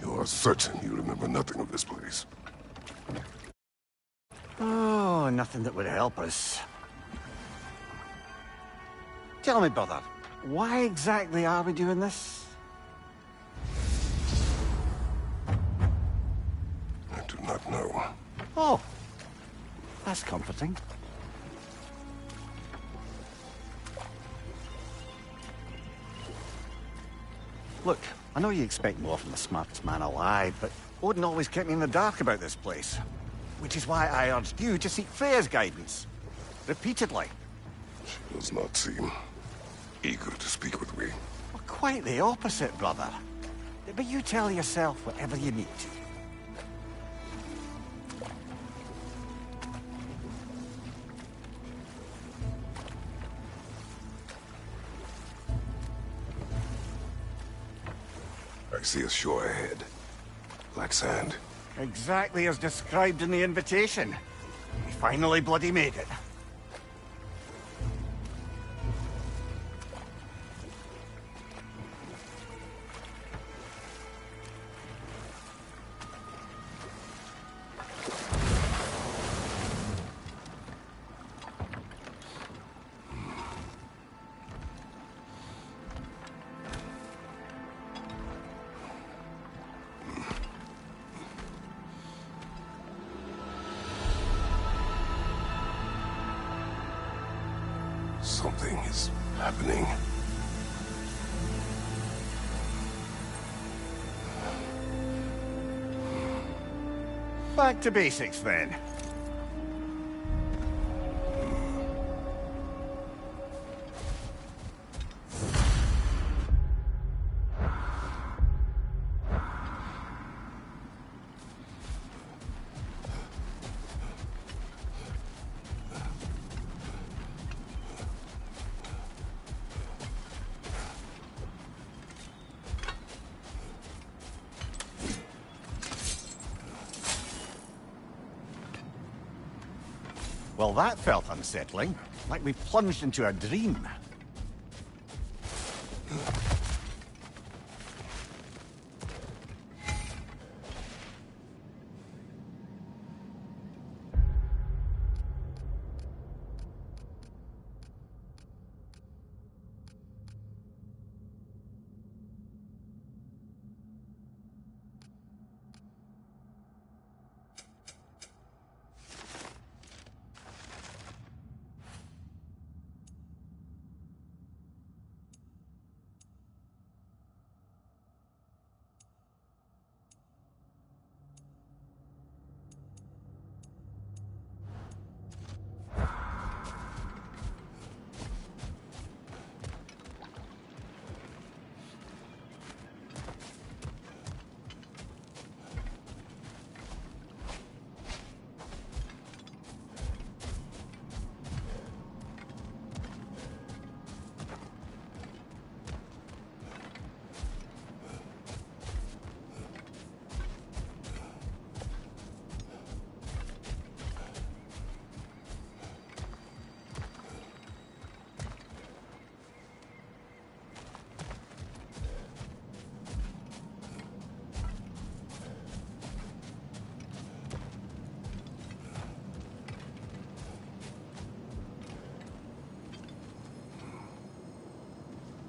You are certain you remember nothing of this place? Oh, nothing that would help us. Tell me, brother, why exactly are we doing this? I do not know. Oh, that's comforting. Look, I know you expect more from the smartest man alive, but Odin always kept me in the dark about this place. Which is why I urged you to seek Freya's guidance. Repeatedly. She does not seem eager to speak with me. Well, quite the opposite, brother. But you tell yourself whatever you need to. I see a shore ahead. Black sand. Exactly as described in the invitation. We finally bloody made it. Something is happening. Back to basics, then. Well, that felt unsettling. Like we plunged into a dream.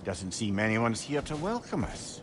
Doesn't seem anyone's here to welcome us.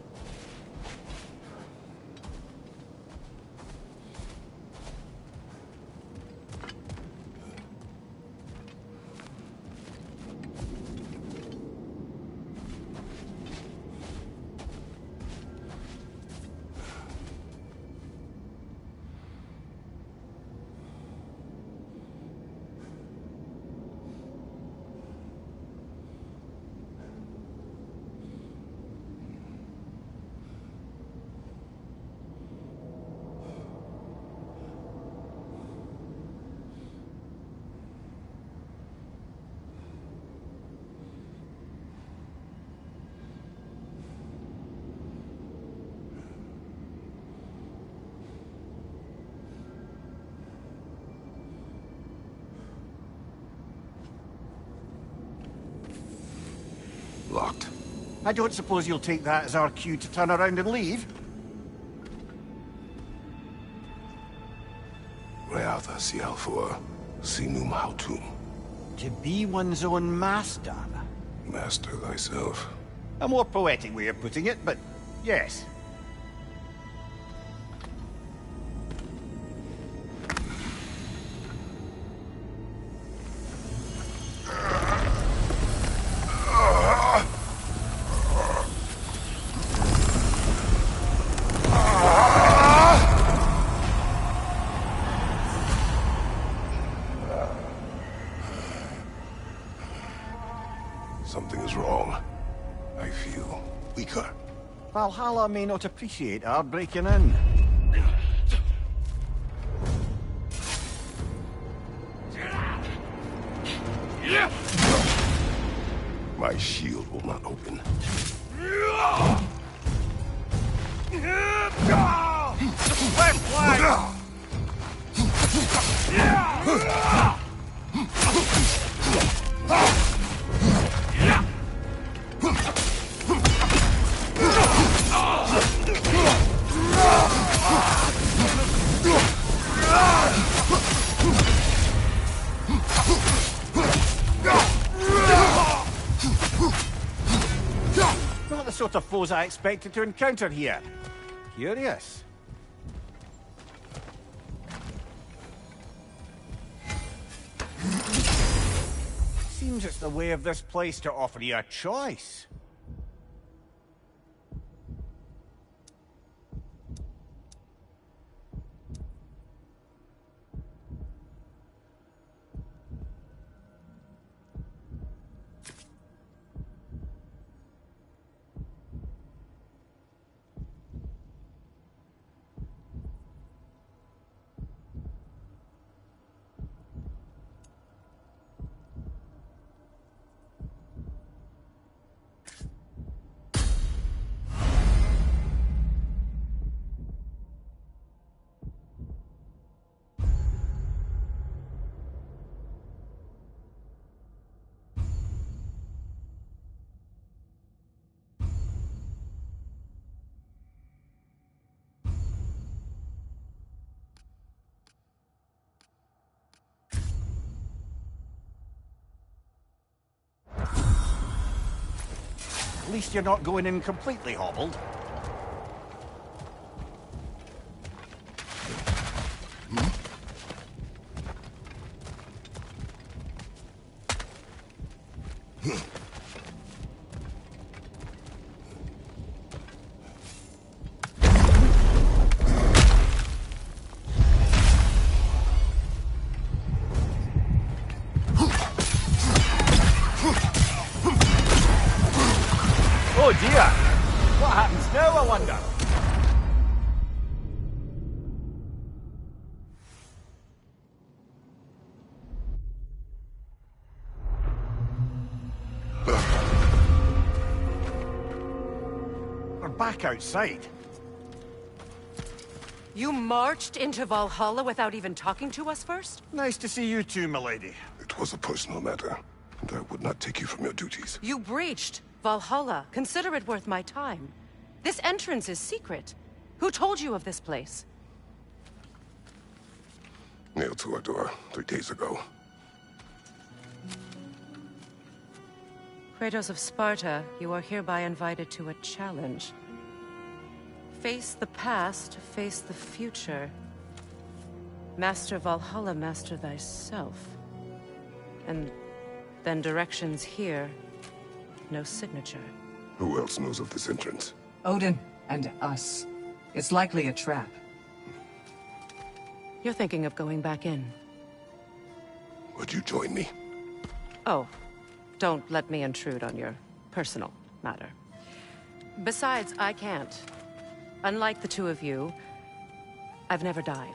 Locked. I don't suppose you'll take that as our cue to turn around and leave? Reatha Sialfor, Sinum Hautum. To be one's own master. Master thyself. A more poetic way of putting it, but yes. Something is wrong. I feel weaker. Valhalla may not appreciate our breaking in. My shield will not open. Left flank! Not the sort of foes I expected to encounter here. Curious. Seems it's the way of this place to offer you a choice. At least you're not going in completely hobbled. Oh dear! What happens now, I wonder? We're back outside. You marched into Valhalla without even talking to us first? Nice to see you too, milady. It was a personal matter, and I would not take you from your duties. You breached Valhalla. Consider it worth my time. This entrance is secret. Who told you of this place? Nailed to our door 3 days ago. Kratos of Sparta, you are hereby invited to a challenge. Face the past, face the future. Master Valhalla, master thyself. And then directions here. No signature. Who else knows of this entrance? Odin and us. It's likely a trap. You're thinking of going back in. Would you join me? Oh, don't let me intrude on your personal matter. Besides, I can't. Unlike the two of you, I've never died.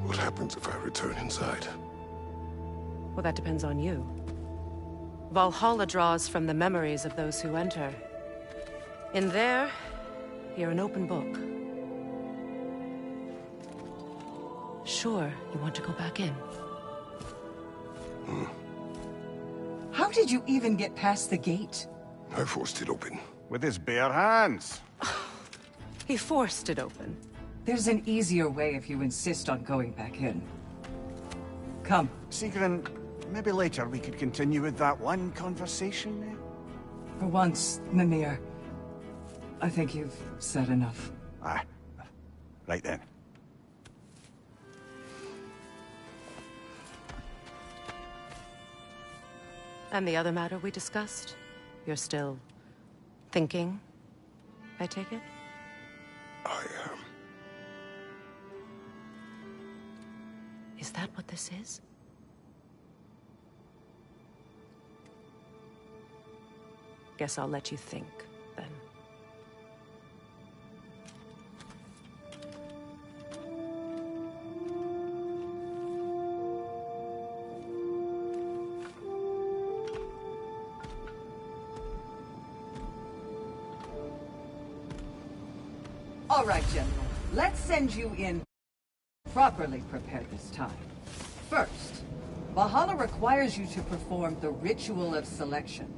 What happens if I return inside? Well, that depends on you. Valhalla draws from the memories of those who enter. In there, you're an open book. Sure, you want to go back in. How did you even get past the gate? I forced it open. With his bare hands. He forced it open. There's an easier way if you insist on going back in. Come. Sigrun, maybe later we could continue with that one conversation, eh? For once, Mimir, I think you've said enough. Aye. Right then. And the other matter we discussed? You're still thinking, I take it? I am. Is that what this is? Guess I'll let you think, then. All right, General. Let's send you in properly prepared this time. First, Valhalla requires you to perform the ritual of selection.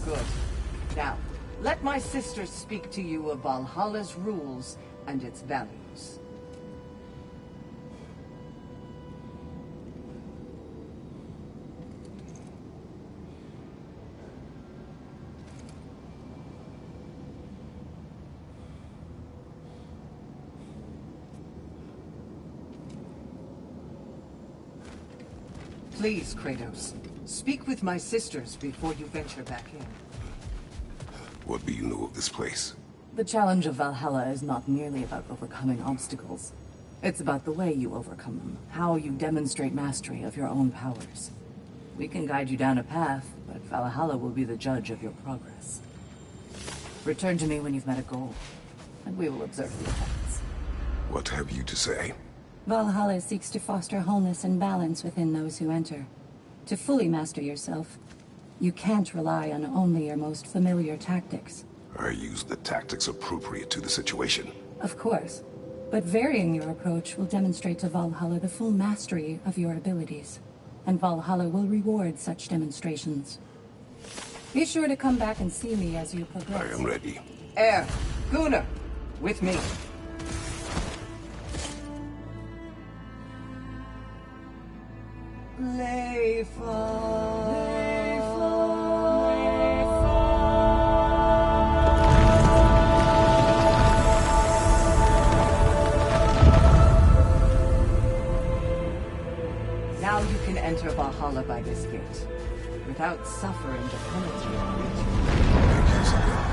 Good. Now, let my sister speak to you of Valhalla's rules and its values. Please, Kratos, speak with my sisters before you venture back in. What do you know of this place? The challenge of Valhalla is not merely about overcoming obstacles. It's about the way you overcome them, how you demonstrate mastery of your own powers. We can guide you down a path, but Valhalla will be the judge of your progress. Return to me when you've met a goal, and we will observe the effects. What have you to say? Valhalla seeks to foster wholeness and balance within those who enter. To fully master yourself, you can't rely on only your most familiar tactics. I use the tactics appropriate to the situation. Of course, but varying your approach will demonstrate to Valhalla the full mastery of your abilities, and Valhalla will reward such demonstrations. Be sure to come back and see me as you progress. I am ready. Air, Gunnar, with me. Now you can enter Valhalla by this gate, without suffering the penalty of breaching. Thank you, Isabel.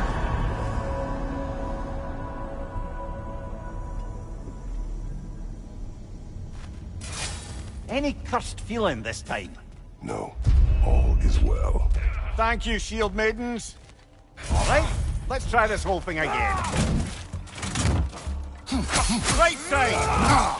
Any cursed feeling this time? No, all is well. Thank you, shield maidens. All right, let's try this whole thing again. Right side!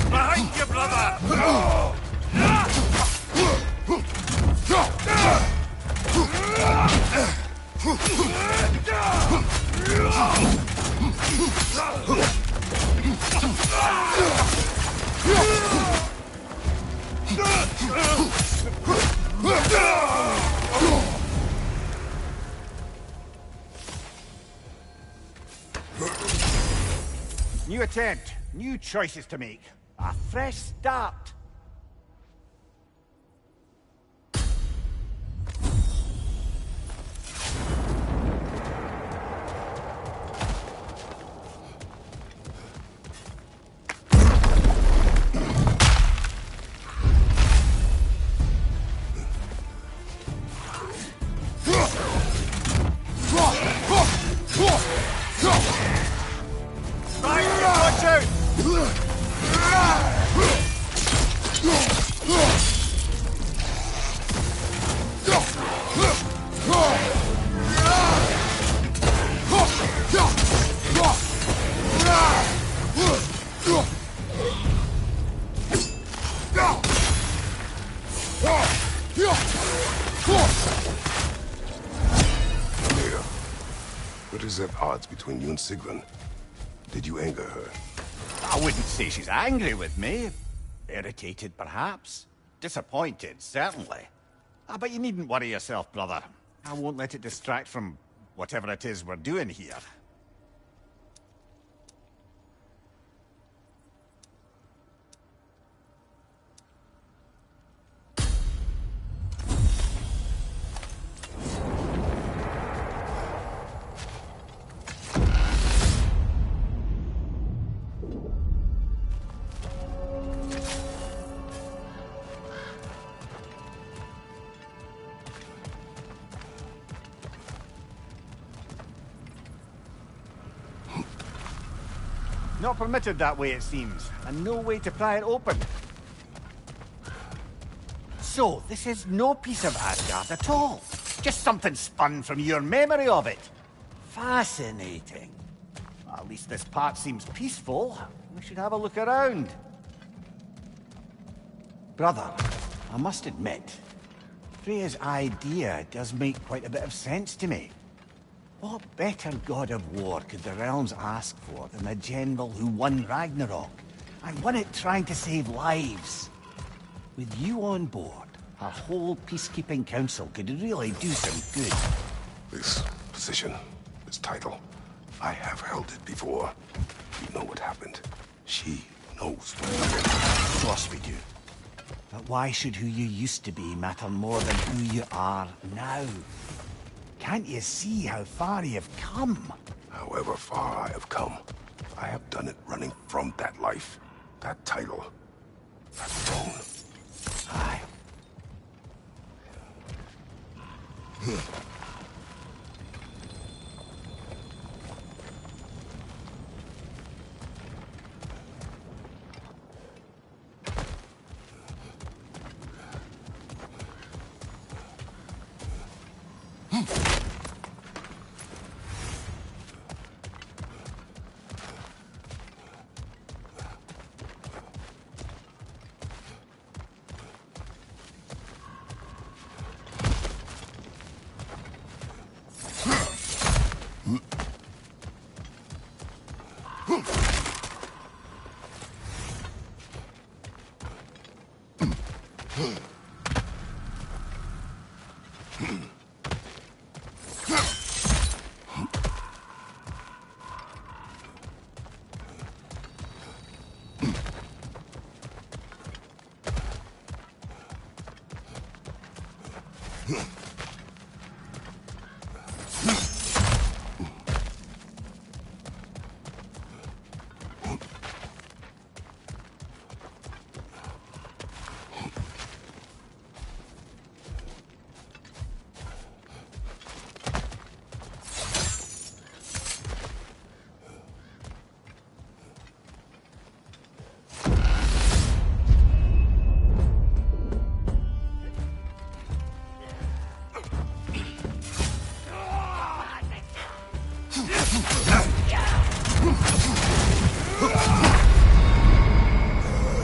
Behind you, brother! New attempt, new choices to make. A fresh start. Watch out! What is at odds between you and Sigrun? Did you anger her? I wouldn't say she's angry with me. Irritated, perhaps. Disappointed, certainly. But you needn't worry yourself, brother. I won't let it distract from whatever it is we're doing here. Not permitted that way, it seems, and no way to pry it open. So, this is no piece of Asgard at all. Just something spun from your memory of it. Fascinating. Well, at least this part seems peaceful. We should have a look around. Brother, I must admit, Freya's idea does make quite a bit of sense to me. What better god of war could the realms ask for than a general who won Ragnarok, and won it trying to save lives? With you on board, our whole peacekeeping council could really do some good. This position, this title, I have held it before. You know what happened. She knows what happened. Of course we do. But why should who you used to be matter more than who you are now? Can't you see how far you've come? However far I have come, I have done it running from that life, that title, that throne. Aye.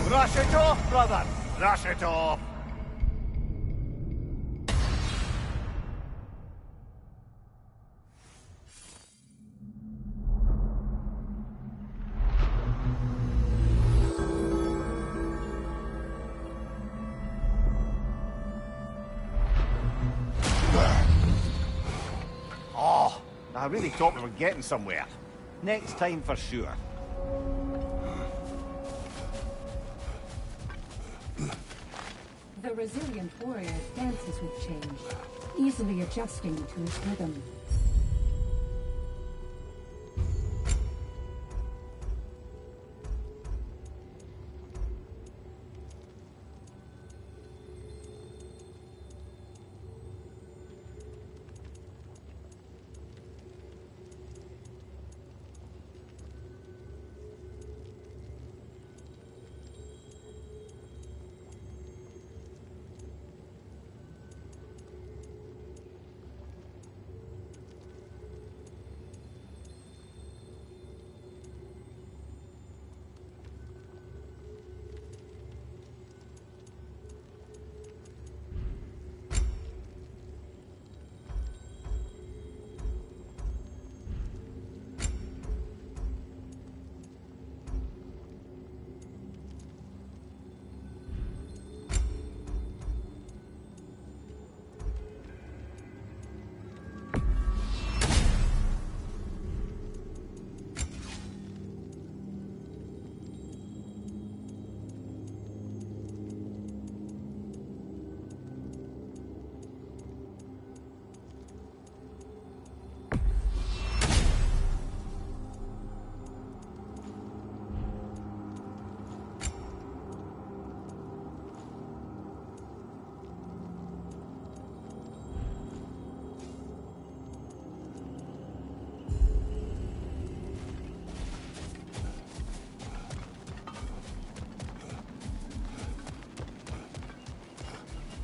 Brush it off, brother! Brush it off! Oh, I really thought we were getting somewhere. Next time for sure. The resilient warrior dances with change, easily adjusting to his rhythm.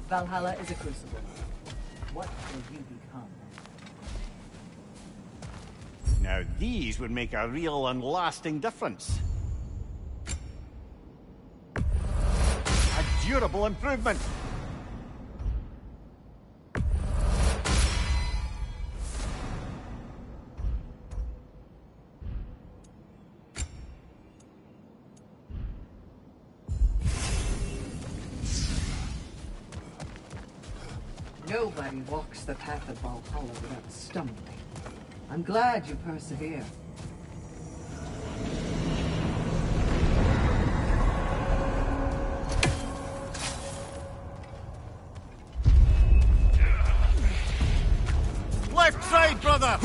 Valhalla is a crucible. What will you become? Now these would make a real and lasting difference. A durable improvement. Nobody walks the path of Valhalla without stumbling. I'm glad you persevere. Left side, brother!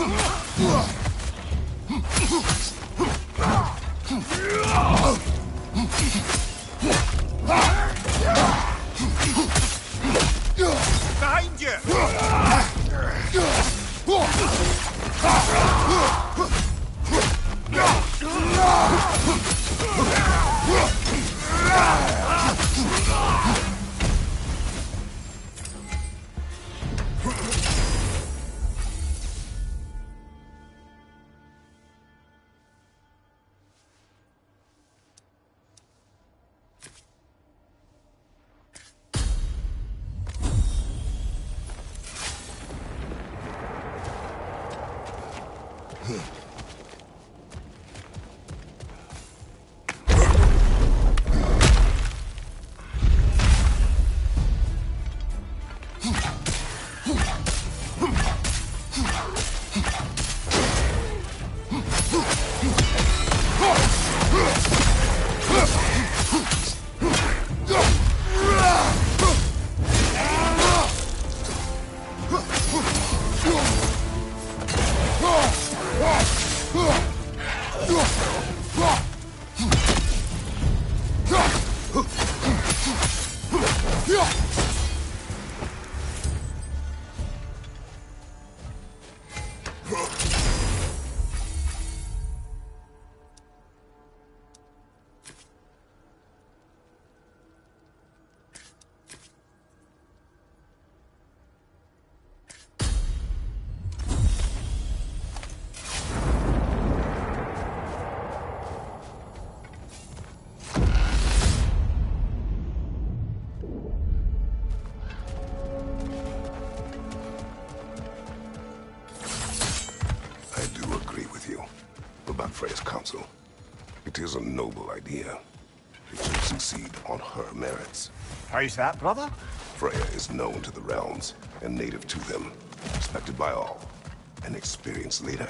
Behind you! It is a noble idea. It should succeed on her merits. How's that, brother? Freya is known to the realms and native to them. Respected by all. An experienced leader.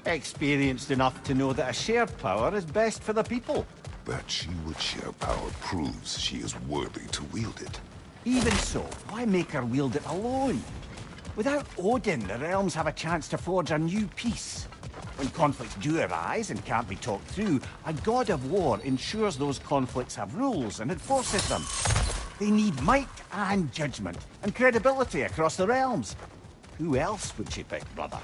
Experienced enough to know that a shared power is best for the people. That she would share power proves she is worthy to wield it. Even so, why make her wield it alone? Without Odin, the realms have a chance to forge a new peace. When conflicts do arise and can't be talked through, a god of war ensures those conflicts have rules and enforces them. They need might and judgment, and credibility across the realms. Who else would she pick, brother?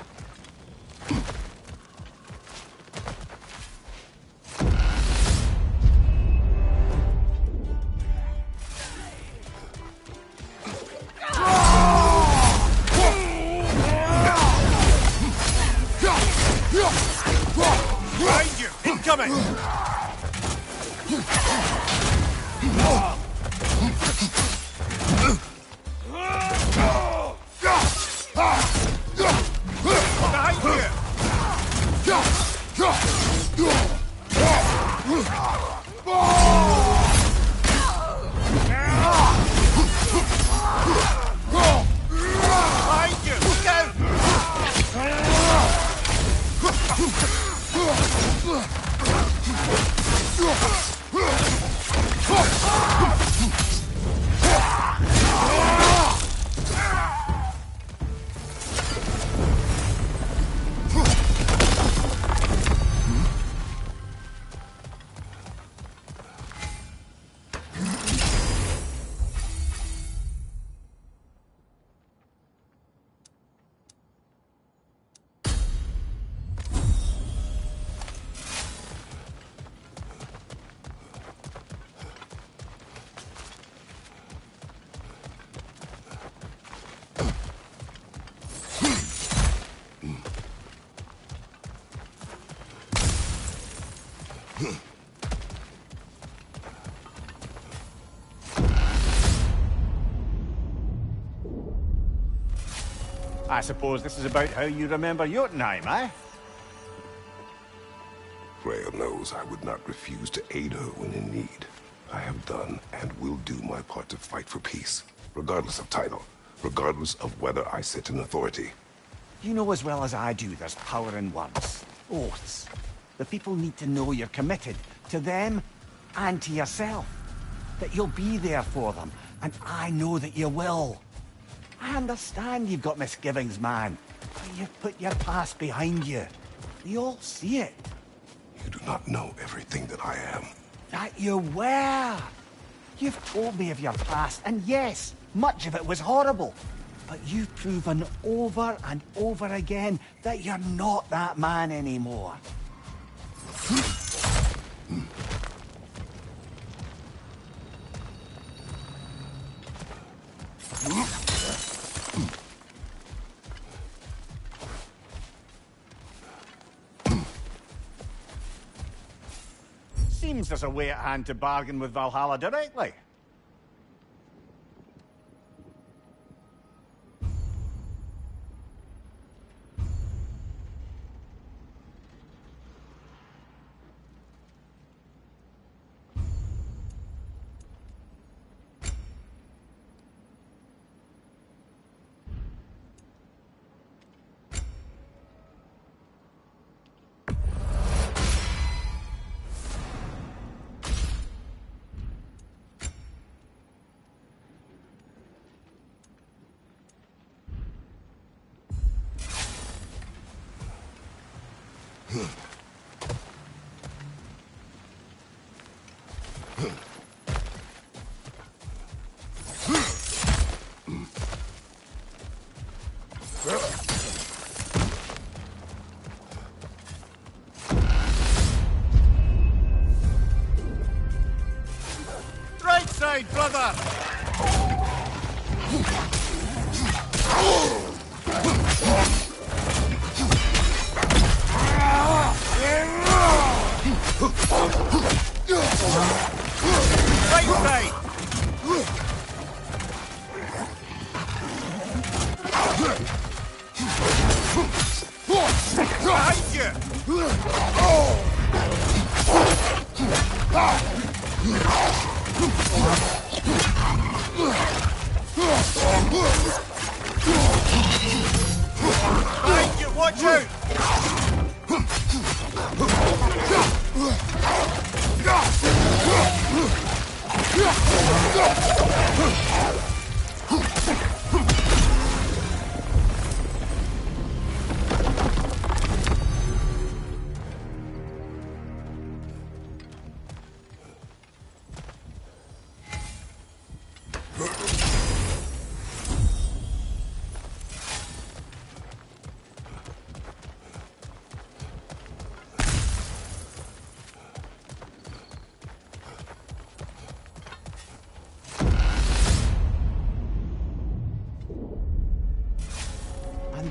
Behind you! Incoming! Behind you! Look out! I suppose this is about how you remember Jotunheim, eh? Freya knows I would not refuse to aid her when in need. I have done and will do my part to fight for peace, regardless of title, regardless of whether I sit in authority. You know as well as I do there's power in words. Oaths. The people need to know you're committed to them and to yourself. That you'll be there for them, and I know that you will. I understand you've got misgivings, man, but you've put your past behind you. We all see it. You do not know everything that I am. That you were. You've told me of your past, and yes, much of it was horrible. But you've proven over and over again that you're not that man anymore. Seems there's a way at hand to bargain with Valhalla directly. Right side, brother! Right side! Behind you! Behind you, watch out!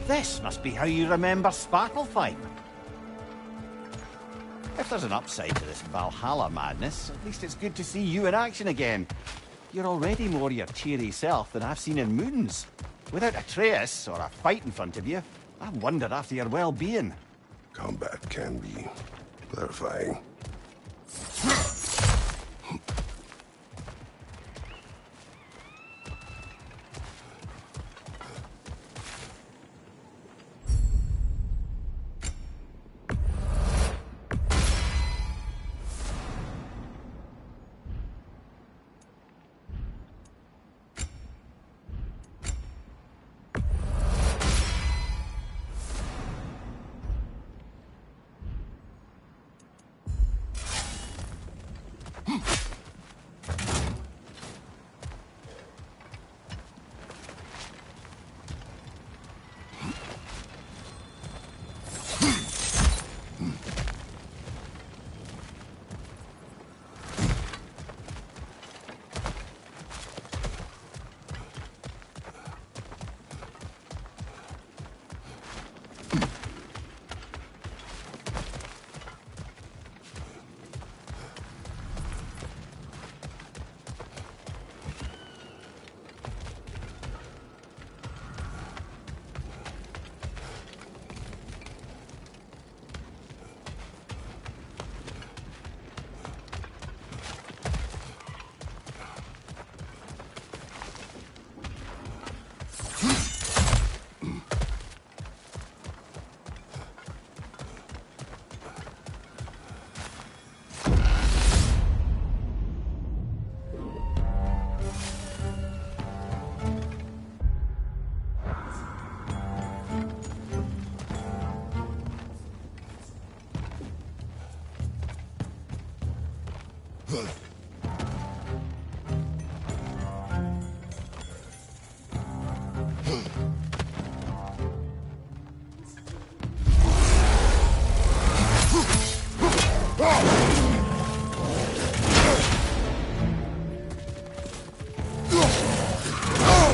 This must be how you remember Sparklefight. If there's an upside to this Valhalla madness, at least it's good to see you in action again. You're already more your cheery self than I've seen in moons. Without Atreus, or a fight in front of you, I wonder after your well-being. Combat can be clarifying.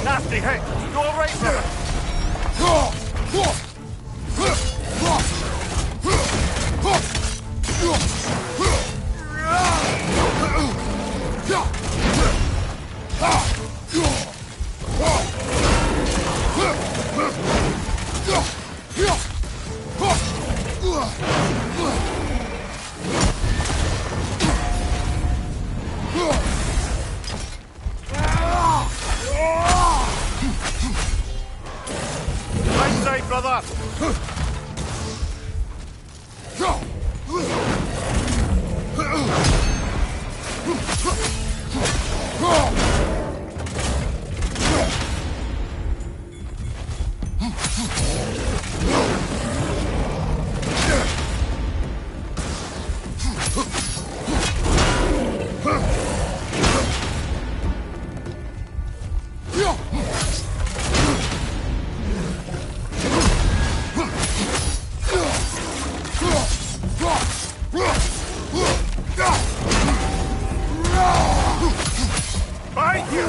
Nasty hit! You alright, brother? Right side, brother! Behind you!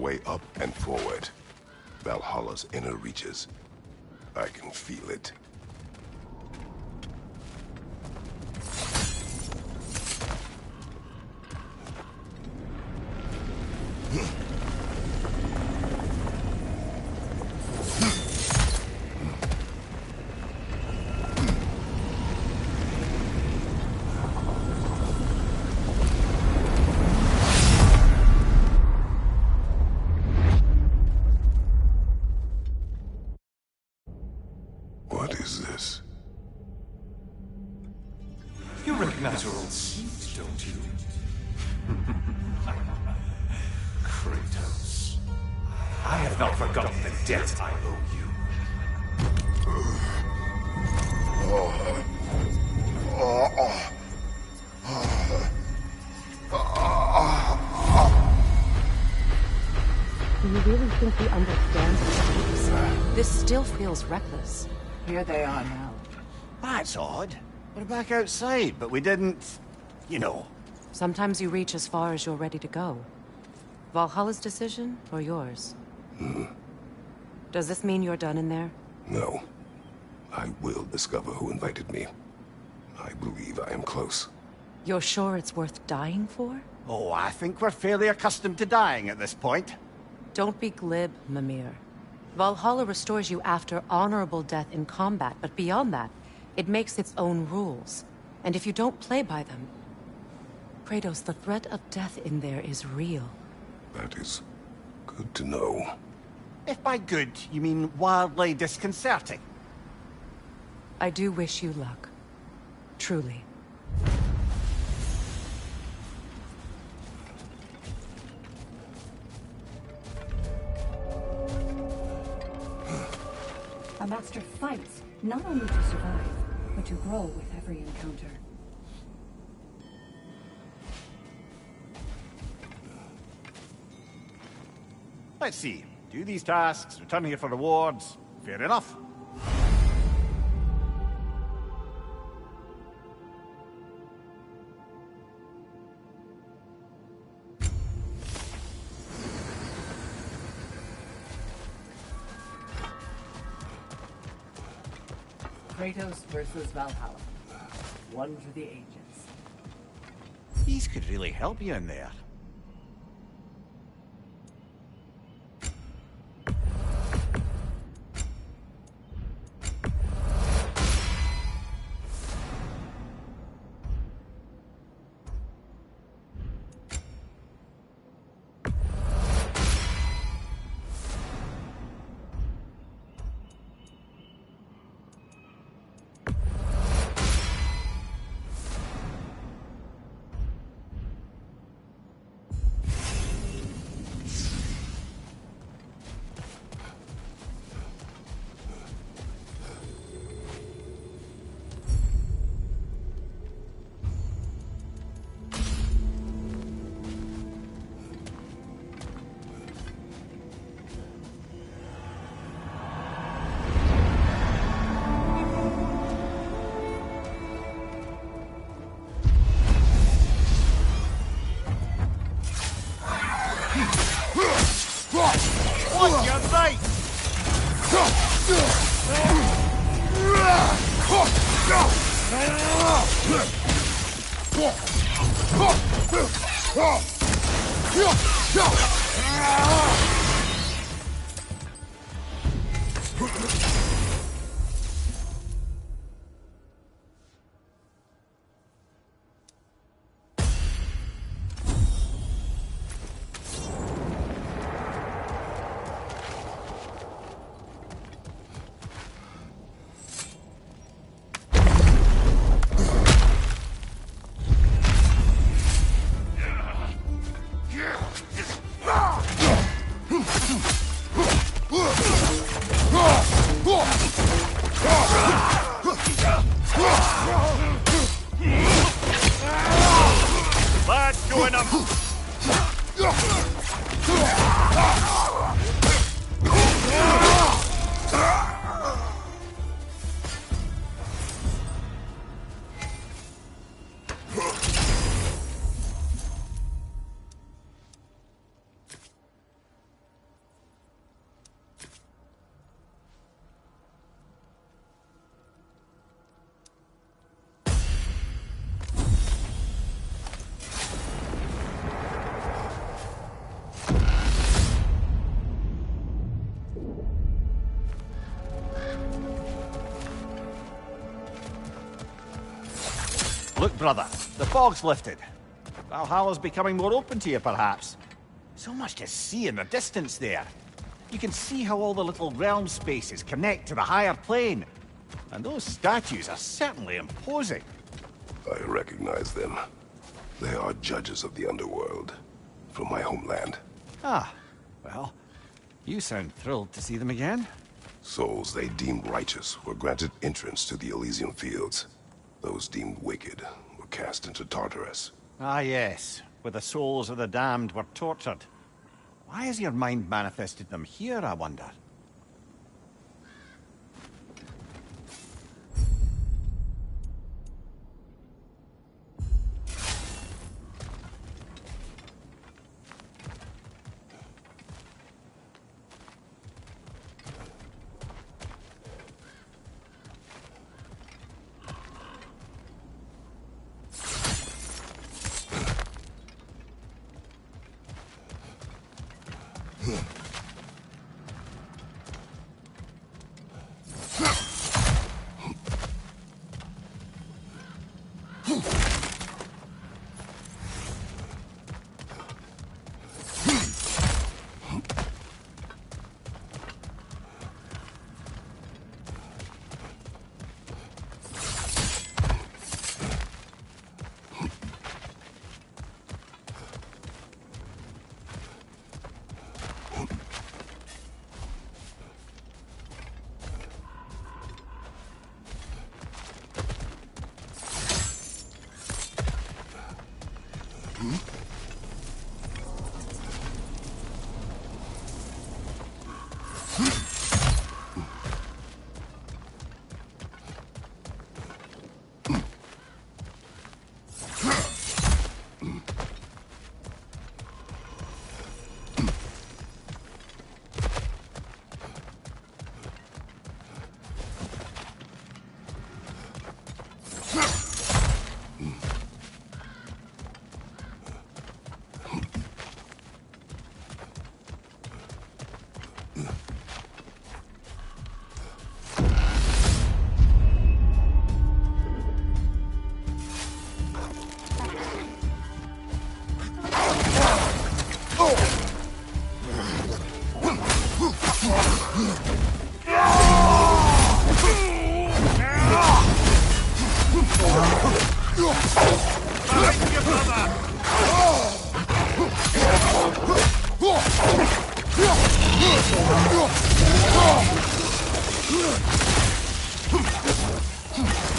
way up and forward. Valhalla's inner reaches. I can feel it. What is this? You recognize your old seat, don't you? Kratos. I have not forgotten the debt I owe you. Do you really think he understands the stakes? This still feels reckless. Here they are now. That's odd. We're back outside, but we didn't... you know. Sometimes you reach as far as you're ready to go. Valhalla's decision, or yours? Does this mean you're done in there? No. I will discover who invited me. I believe I am close. You're sure it's worth dying for? Oh, I think we're fairly accustomed to dying at this point. Don't be glib, Mimir. Valhalla restores you after honorable death in combat, but beyond that, it makes its own rules. And if you don't play by them... Kratos, the threat of death in there is real. That is good to know. If by good, you mean wildly disconcerting. I do wish you luck. Truly. A master fights, not only to survive, but to grow with every encounter. Let's see. Do these tasks, return here for rewards. Fair enough. Kratos versus Valhalla. One for the ages. These could really help you in there. What's your mate? Lads, join them! Look, brother, the fog's lifted. Valhalla's becoming more open to you, perhaps. So much to see in the distance there. You can see how all the little realm spaces connect to the higher plane. And those statues are certainly imposing. I recognize them. They are judges of the underworld, from my homeland. Ah, well, you sound thrilled to see them again. Souls they deemed righteous were granted entrance to the Elysium Fields. Those deemed wicked were cast into Tartarus. Ah, yes, where the souls of the damned were tortured. Why has your mind manifested them here, I wonder?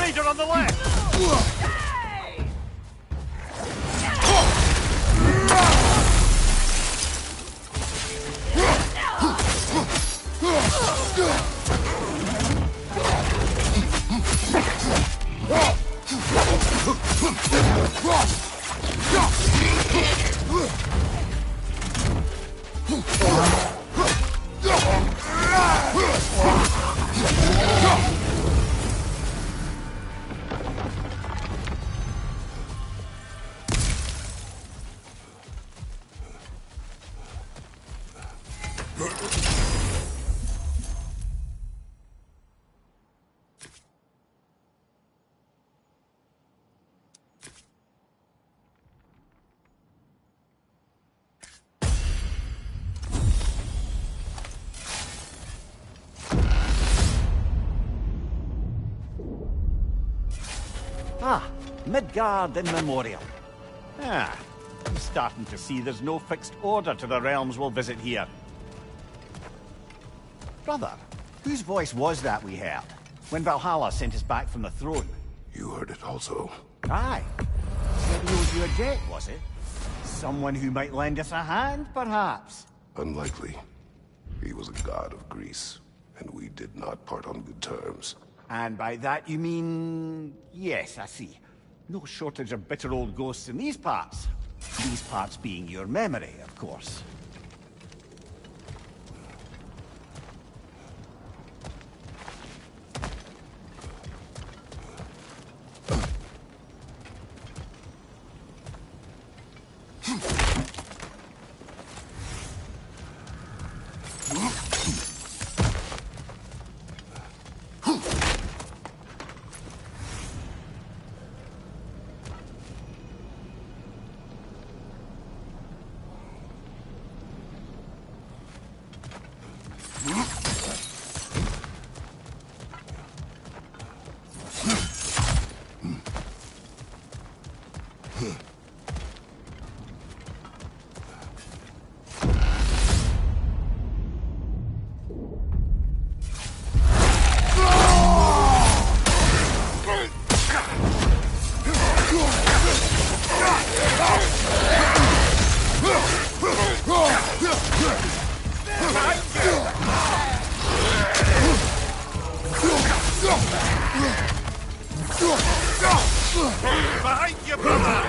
Leader on the left! Ah, Midgard in Memorial. Ah, I'm starting to see there's no fixed order to the realms we'll visit here. Brother, whose voice was that we heard when Valhalla sent us back from the throne? You heard it also. Aye. Said he owed you a debt, was it? Someone who might lend us a hand, perhaps? Unlikely. He was a god of Greece, and we did not part on good terms. And by that you mean... Yes, I see. No shortage of bitter old ghosts in these parts. These parts being your memory, of course. Behind you, brother!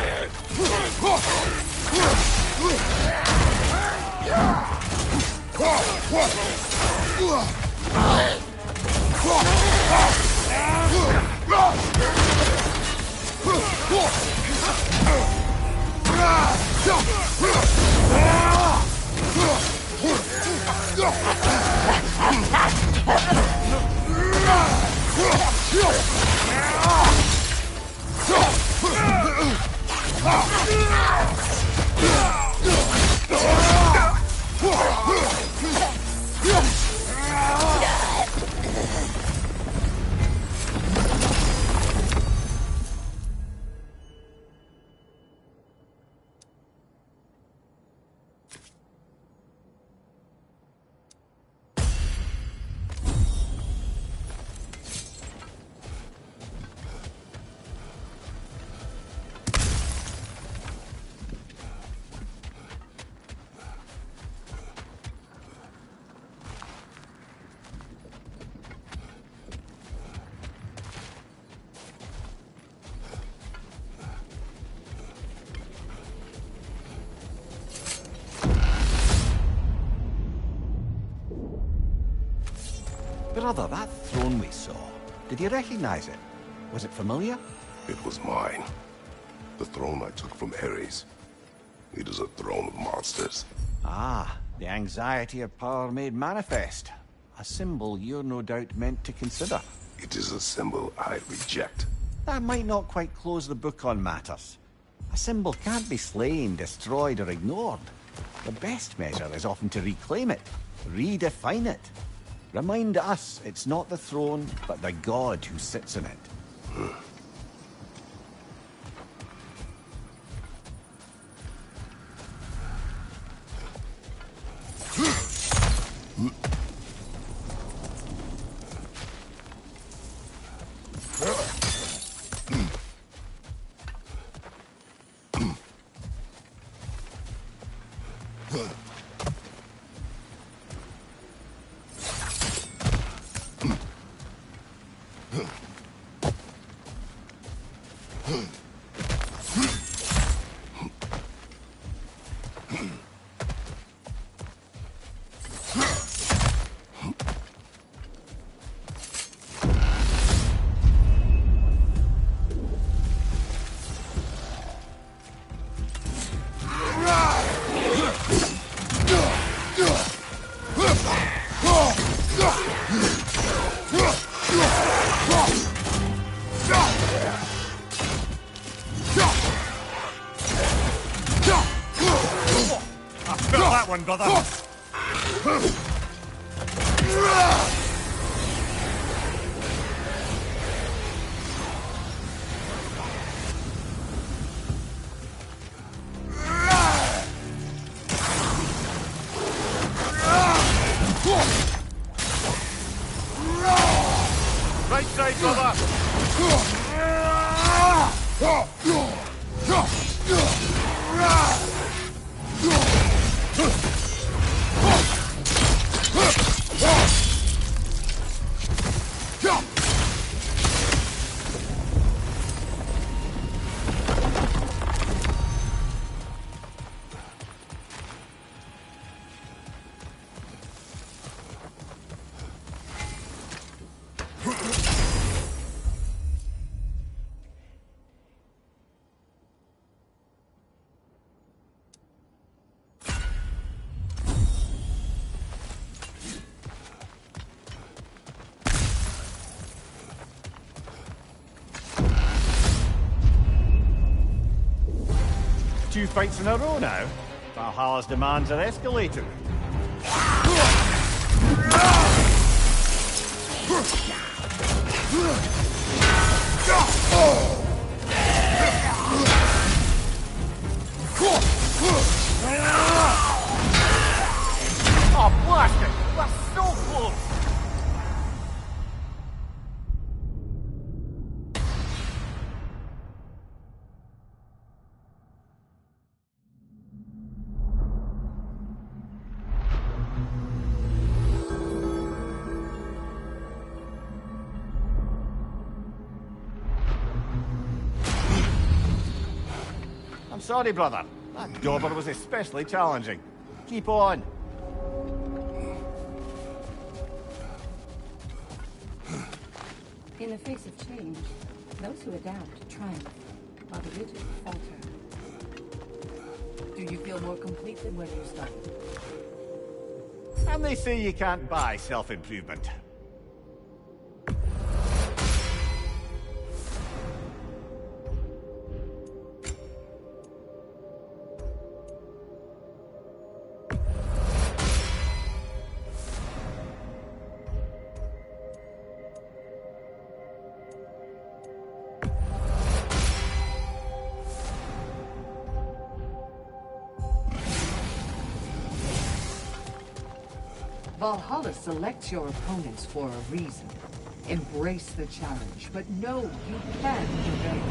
Brother, that throne we saw, did you recognize it? Was it familiar? It was mine. The throne I took from Ares. It is a throne of monsters. Ah, the anxiety of power made manifest. A symbol you're no doubt meant to consider. It is a symbol I reject. That might not quite close the book on matters. A symbol can't be slain, destroyed, or ignored. The best measure is often to reclaim it, redefine it. Remind us it's not the throne, but the god who sits in it. One, brother. Right side, brother. Two fights in a row now. Valhalla's demands are escalating. I'm sorry, brother. That dauber was especially challenging. Keep on. In the face of change, those who adapt triumph, while the rigid falter. Do you feel more complete than when you started? And they say you can't buy self-improvement. Valhalla selects your opponents for a reason. Embrace the challenge, but know you can prevail.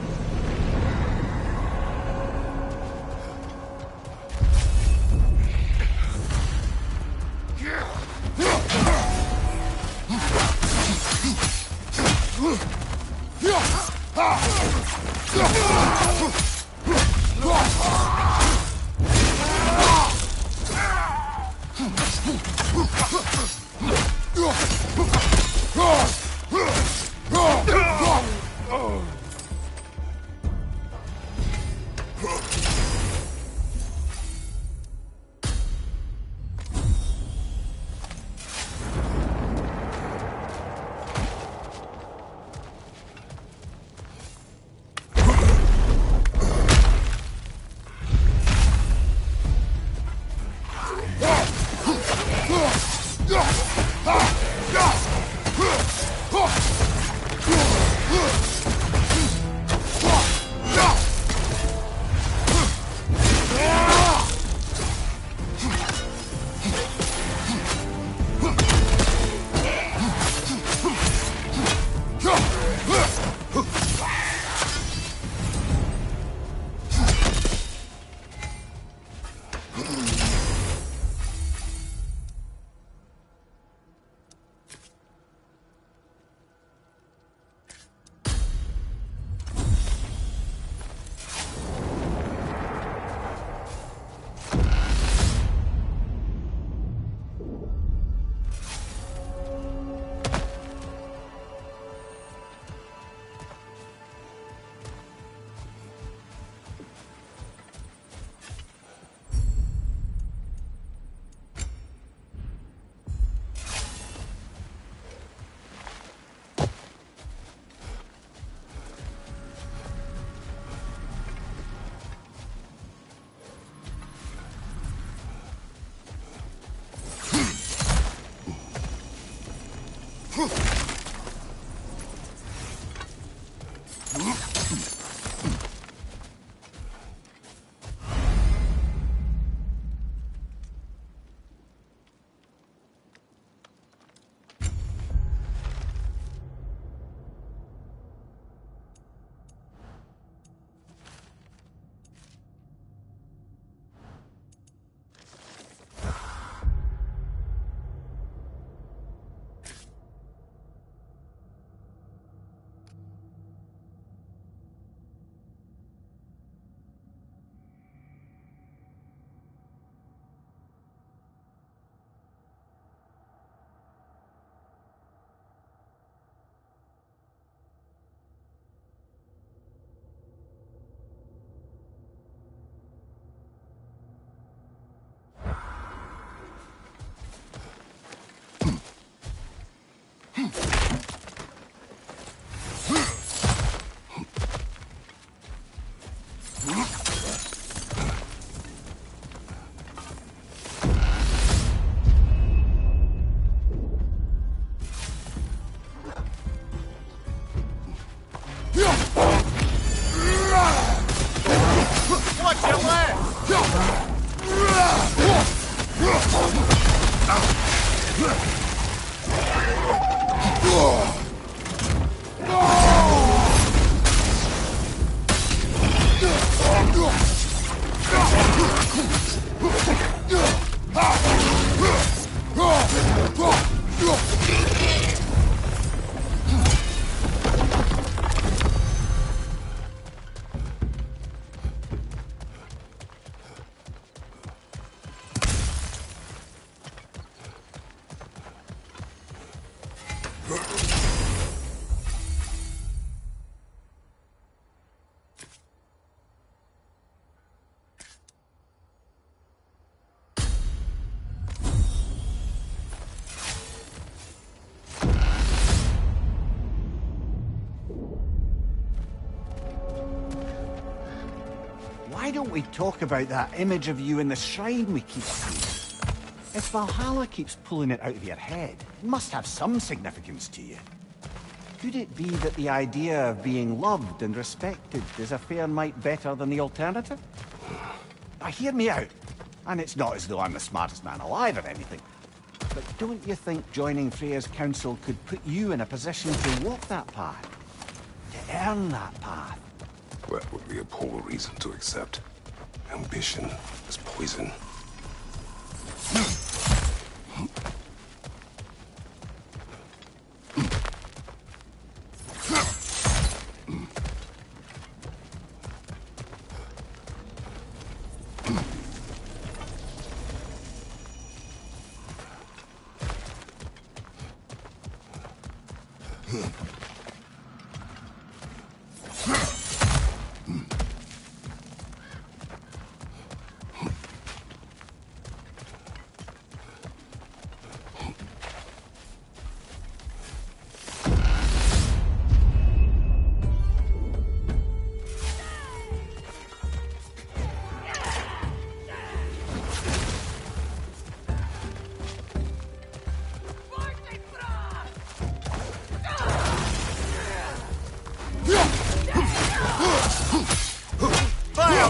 why don't we talk about that image of you in the shrine we keep seeing? If Valhalla keeps pulling it out of your head, it must have some significance to you. Could it be that the idea of being loved and respected is a fair mite better than the alternative? Now hear me out. And it's not as though I'm the smartest man alive or anything. But don't you think joining Freya's council could put you in a position to walk that path? To earn that path? That would be a poor reason to accept. Ambition is poison.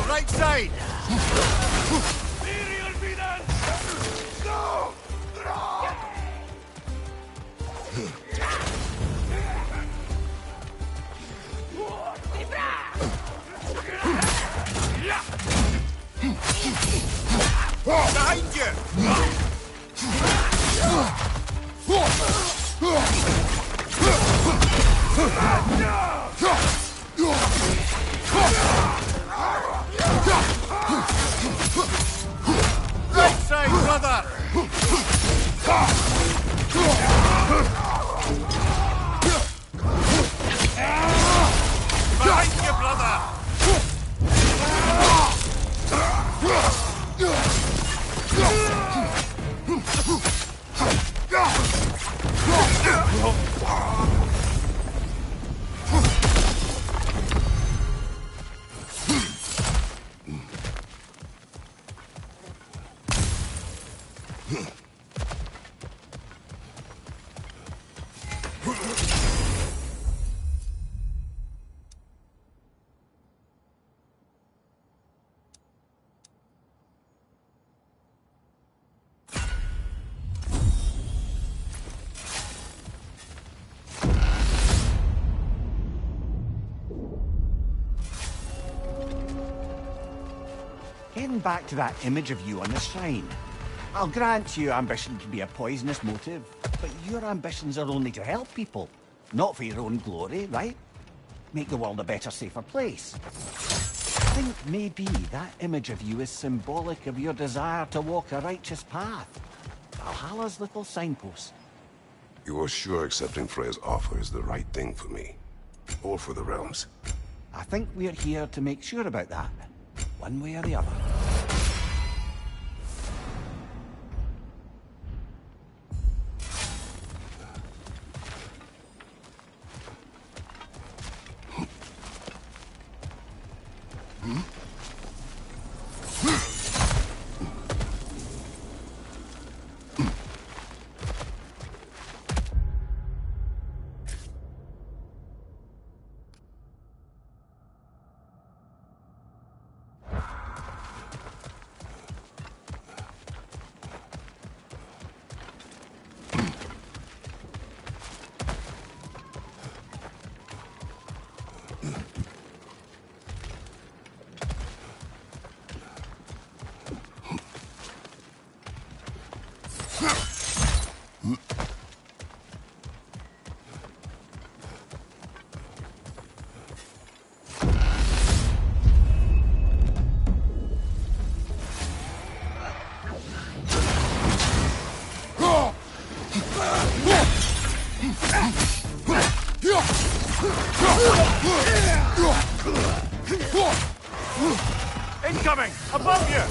Right side! Behind you! Right side, brother! Behind you, brother! Getting back to that image of you on the shrine. I'll grant you ambition can be a poisonous motive, but your ambitions are only to help people, not for your own glory, right? Make the world a better, safer place. I think maybe that image of you is symbolic of your desire to walk a righteous path. Valhalla's little signpost. You're sure accepting Freya's offer is the right thing for me? Or for the realms? I think we're here to make sure about that, one way or the other. Incoming! Above you!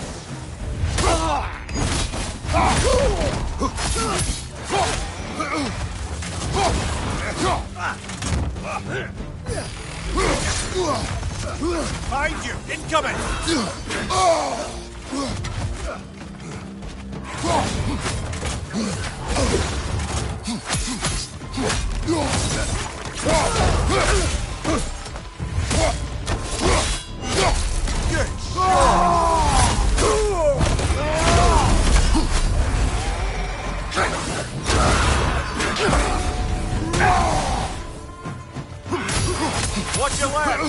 Behind you! Incoming! Watch your left!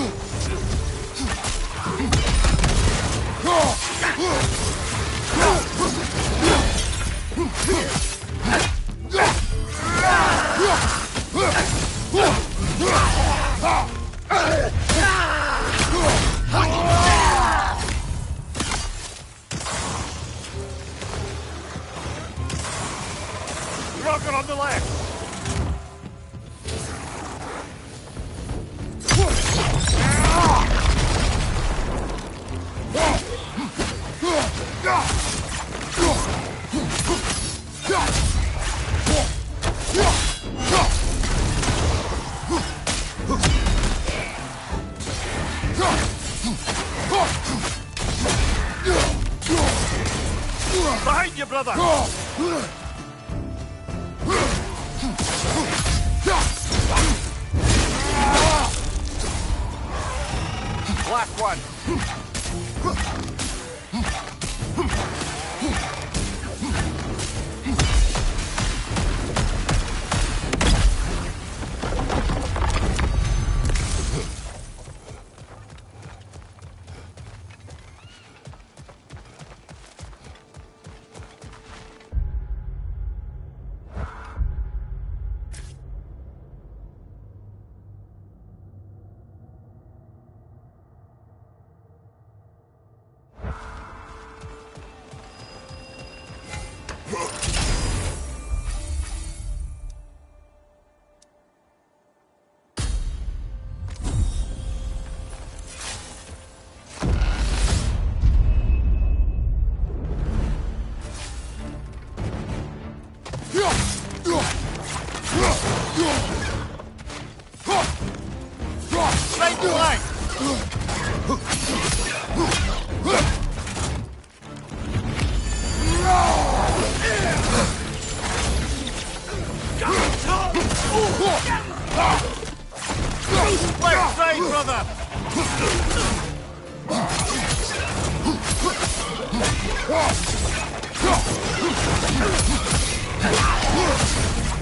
Rocket on the left! Behind you, brother! Last one! Straight line! Left side, brother!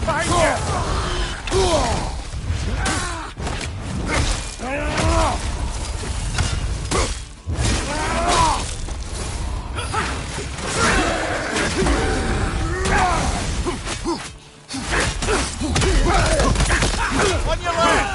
Behind you! On your left!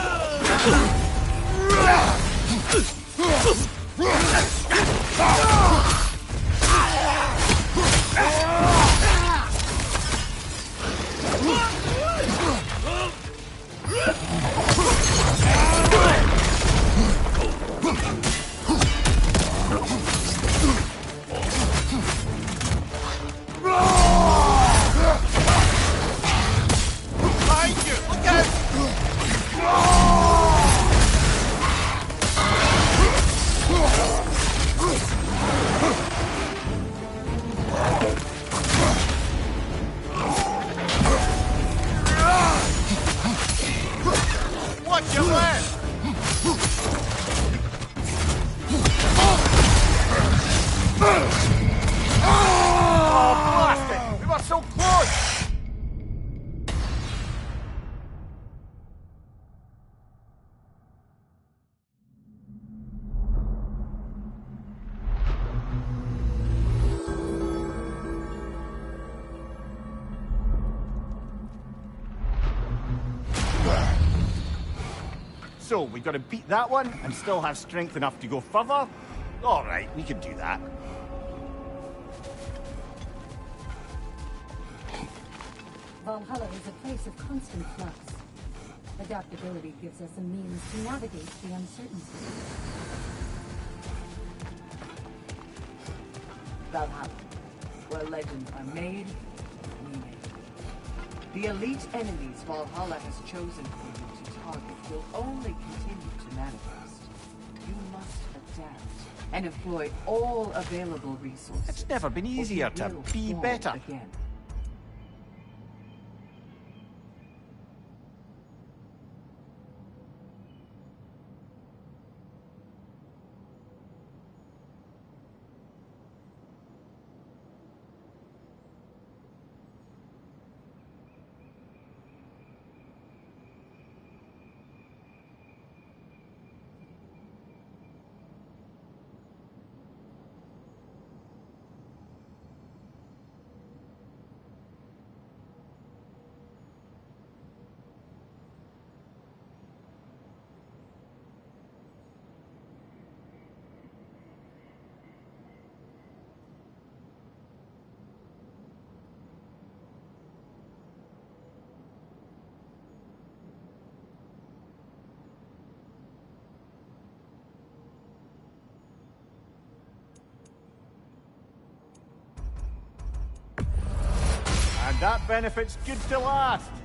Behind you! Look out! Watch your left! Oh, blast it! We were so close! So, we've got to beat that one and still have strength enough to go further? All right, we can do that. Valhalla is a place of constant flux. Adaptability gives us a means to navigate the uncertainty. Valhalla, where legends are made, remade. The elite enemies Valhalla has chosen for you to target will only continue to manifest. You must adapt and employ all available resources. It's never been easier to be better. Again. And that benefit's good to last.